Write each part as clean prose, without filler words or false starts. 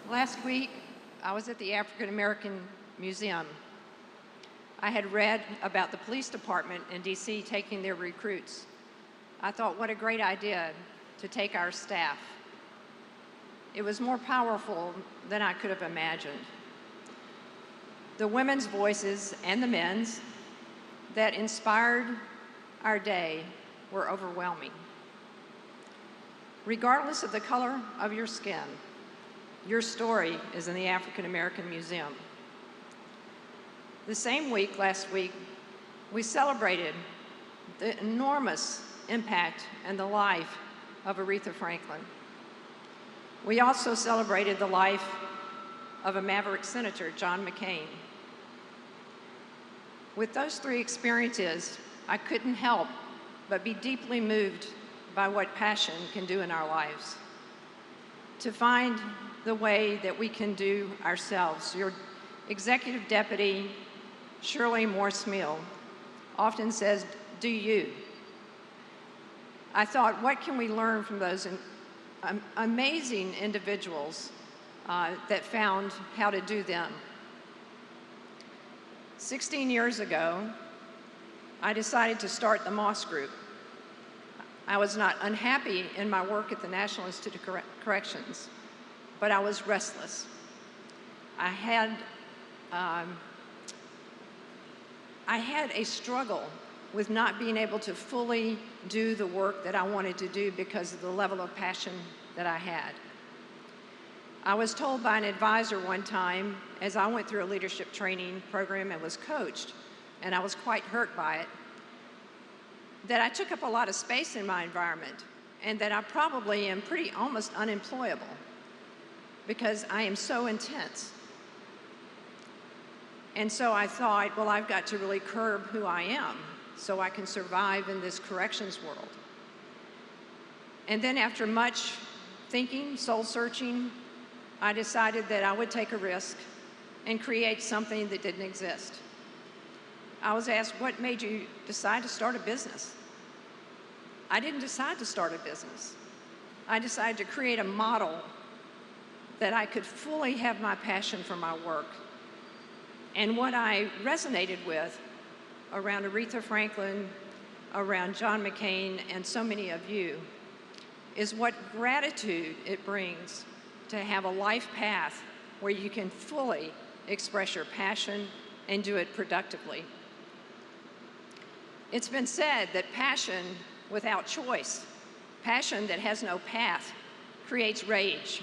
Last week, I was at the African American Museum. I had read about the police department in DC taking their recruits. I thought, what a great idea to take our staff. It was more powerful than I could have imagined. The women's voices and the men's that inspired our day were overwhelming. Regardless of the color of your skin, your story is in the African American Museum. The same week, last week, we celebrated the enormous impact and the life of Aretha Franklin. We also celebrated the life of a maverick senator, John McCain. With those three experiences, I couldn't help but be deeply moved by what passion can do in our lives. To find the way that we can do ourselves. Your executive deputy, Shirley Moore-Smeal, often says, do you? I thought, what can we learn from those amazing individuals that found how to do them? 16 years ago, I decided to start the Moss Group. I was not unhappy in my work at the National Institute of Corrections, but I was restless. I had a struggle with not being able to fully do the work that I wanted to do because of the level of passion that I had. I was told by an advisor one time, as I went through a leadership training program and was coached, and I was quite hurt by it, that I took up a lot of space in my environment and that I probably am almost unemployable because I am so intense. And so I thought, well, I've got to really curb who I am so I can survive in this corrections world. And then after much thinking, soul searching, I decided that I would take a risk and create something that didn't exist. I was asked, what made you decide to start a business? I didn't decide to start a business. I decided to create a model that I could fully have my passion for my work. And what I resonated with around Aretha Franklin, around John McCain, and so many of you, is what gratitude it brings to have a life path where you can fully express your passion and do it productively. It's been said that passion without choice, passion that has no path, creates rage.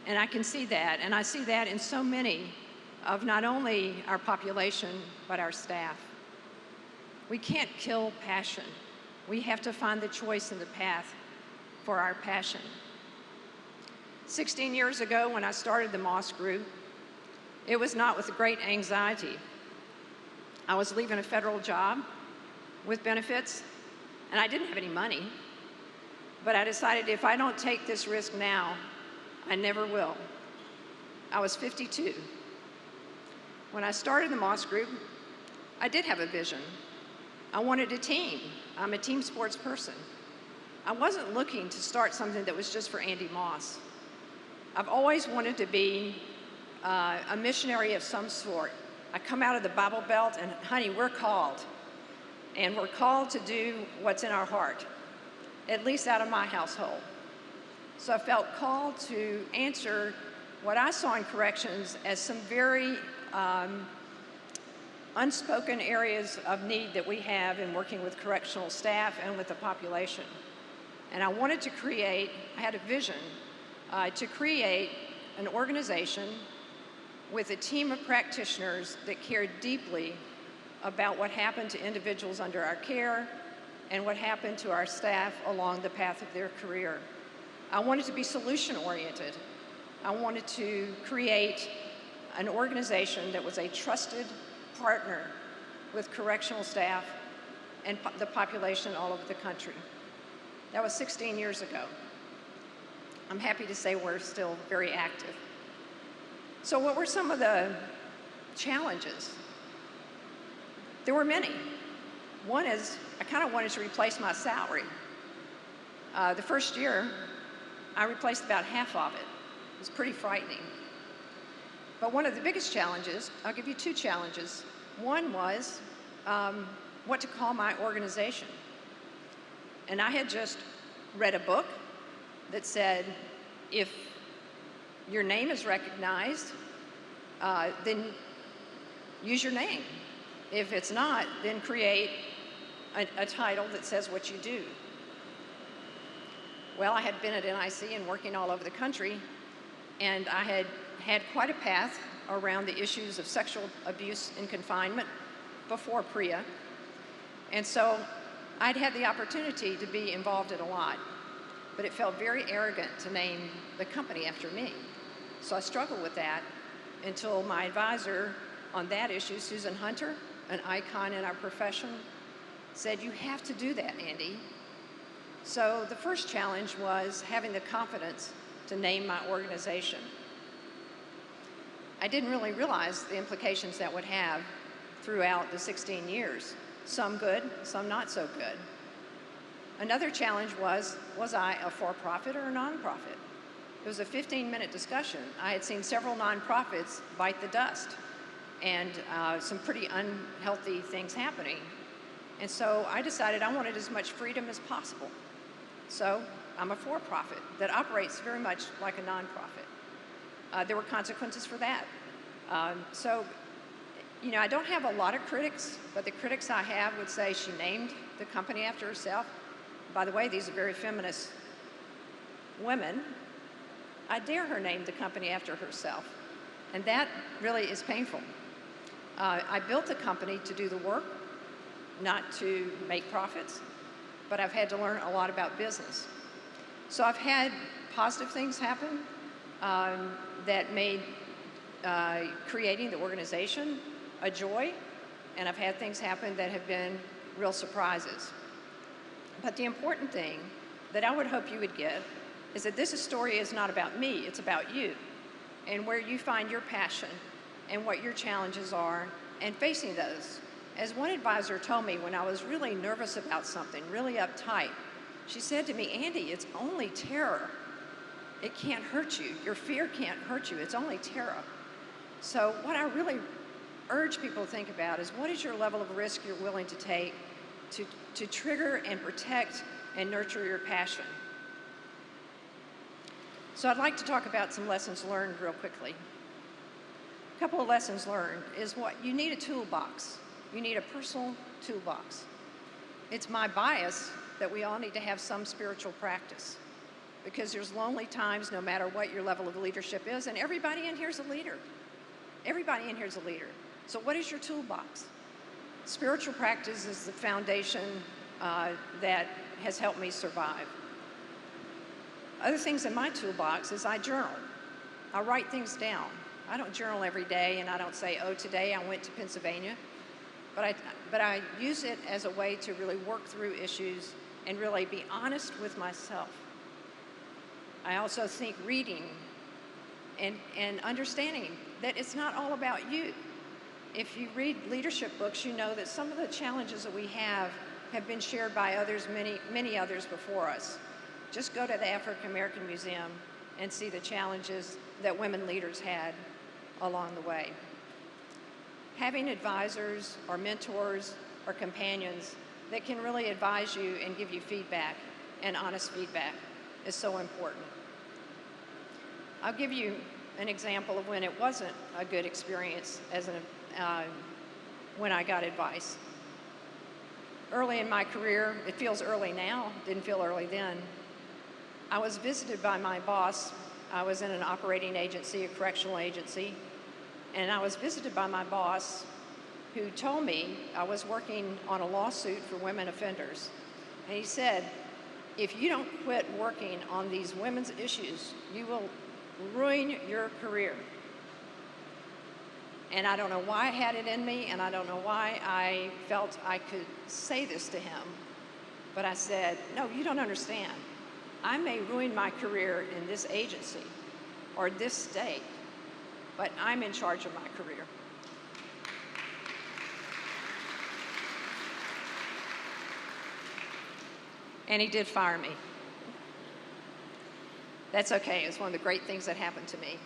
And I can see that, and I see that in so many of not only our population, but our staff. We can't kill passion. We have to find the choice and the path for our passion. 16 years ago, when I started the Moss Group, it was not with great anxiety. I was leaving a federal job with benefits, and I didn't have any money. But I decided if I don't take this risk now, I never will. I was 52. When I started the Moss Group, I did have a vision. I wanted a team. I'm a team sports person. I wasn't looking to start something that was just for Andy Moss. I've always wanted to be a missionary of some sort. I come out of the Bible Belt, and honey, we're called. And we're called to do what's in our heart, at least out of my household. So I felt called to answer what I saw in corrections as some very unspoken areas of need that we have in working with correctional staff and with the population. And I wanted to create, I had a vision to create an organization with a team of practitioners that cared deeply about what happened to individuals under our care and what happened to our staff along the path of their career. I wanted to be solution-oriented. I wanted to create an organization that was a trusted partner with correctional staff and the population all over the country. That was 16 years ago. I'm happy to say we're still very active. So what were some of the challenges? There were many. One is I kind of wanted to replace my salary. The first year, I replaced about half of it. It was pretty frightening. But one of the biggest challenges, I'll give you two challenges. One was what to call my organization. And I had just read a book that said, if your name is recognized, then use your name. If it's not, then create a title that says what you do. Well, I had been at NIC and working all over the country, and I had had quite a path around the issues of sexual abuse in confinement before PREA. And so I'd had the opportunity to be involved in a lot, but it felt very arrogant to name the company after me. So I struggled with that until my advisor on that issue, Susan Hunter, an icon in our profession, said, "You have to do that, Andy." So the first challenge was having the confidence to name my organization. I didn't really realize the implications that would have throughout the 16 years. Some good, some not so good. Another challenge was I a for-profit or a nonprofit? It was a 15-minute discussion. I had seen several nonprofits bite the dust and some pretty unhealthy things happening. And so I decided I wanted as much freedom as possible. So I'm a for-profit that operates very much like a nonprofit. There were consequences for that. So, you know, I don't have a lot of critics, but the critics I have would say she named the company after herself. By the way, these are very feminist women. I dare her name the company after herself. And that really is painful. I built the company to do the work, not to make profits, but I've had to learn a lot about business. So I've had positive things happen that made creating the organization a joy, and I've had things happen that have been real surprises. But the important thing that I would hope you would get is that this story is not about me, it's about you, and where you find your passion and what your challenges are, and facing those. As one advisor told me when I was really nervous about something, really uptight, she said to me, "Andy, it's only terror. It can't hurt you. Your fear can't hurt you. It's only terror." So what I really urge people to think about is, what is your level of risk you're willing to take to trigger and protect and nurture your passion? So I'd like to talk about some lessons learned real quickly. A couple of lessons learned is what you need a toolbox. You need a personal toolbox. It's my bias that we all need to have some spiritual practice, because there's lonely times no matter what your level of leadership is, and everybody in here is a leader. Everybody in here is a leader. So what is your toolbox? Spiritual practice is the foundation that has helped me survive. Other things in my toolbox is I journal. I write things down. I don't journal every day, and I don't say, "Oh, today I went to Pennsylvania." But I use it as a way to really work through issues and really be honest with myself. I also think reading and understanding that it's not all about you. If you read leadership books, you know that some of the challenges that we have been shared by others, many others before us. Just go to the African American Museum and see the challenges that women leaders had along the way. Having advisors or mentors or companions that can really advise you and give you feedback, and honest feedback, is so important. I'll give you an example of when it wasn't a good experience when I got advice. Early in my career, it feels early now, didn't feel early then, I was visited by my boss. I was in an operating agency, a correctional agency, and I was visited by my boss, who told me I was working on a lawsuit for women offenders. And he said, "If you don't quit working on these women's issues, you will ruin your career." And I don't know why I had it in me, and I don't know why I felt I could say this to him, but I said, "No, you don't understand. I may ruin my career in this agency or this state, but I'm in charge of my career." And he did fire me. That's okay. It's one of the great things that happened to me.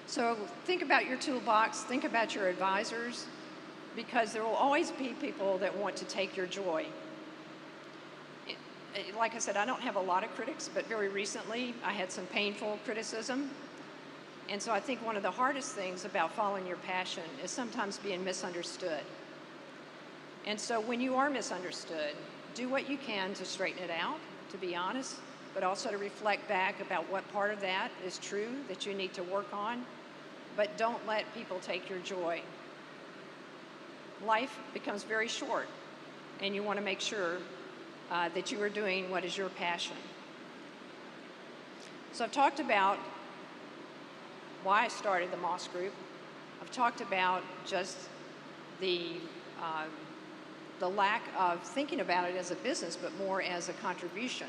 So think about your toolbox, think about your advisors, because there will always be people that want to take your joy. Like I said, I don't have a lot of critics, but very recently I had some painful criticism. And so I think one of the hardest things about following your passion is sometimes being misunderstood. And so when you are misunderstood, do what you can to straighten it out, to be honest, but also to reflect back about what part of that is true that you need to work on. But don't let people take your joy. Life becomes very short, and you want to make sure that you are doing what is your passion. So I've talked about why I started the Moss Group. I've talked about just the lack of thinking about it as a business, but more as a contribution.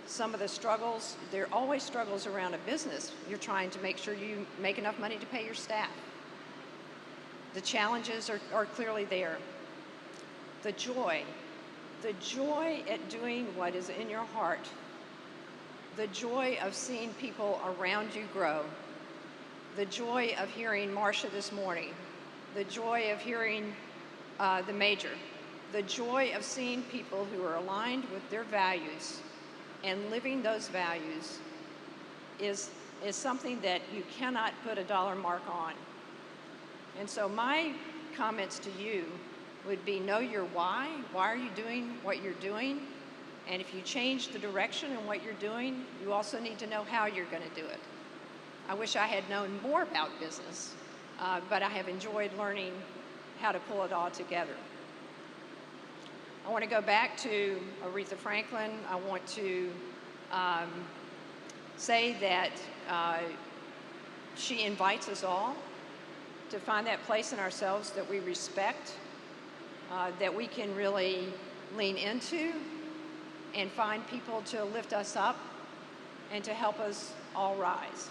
Some of the struggles, there are always struggles around a business. You're trying to make sure you make enough money to pay your staff. The challenges are clearly there. The joy at doing what is in your heart, the joy of seeing people around you grow, the joy of hearing Marcia this morning, the joy of hearing the major, the joy of seeing people who are aligned with their values and living those values is something that you cannot put a dollar mark on. And so my comments to you would be, know your why. Why are you doing what you're doing? And if you change the direction in what you're doing, you also need to know how you're going to do it. I wish I had known more about business, but I have enjoyed learning how to pull it all together. I want to go back to Aretha Franklin. I want to say that she invites us all to find that place in ourselves that we respect, that we can really lean into and find people to lift us up and to help us all rise.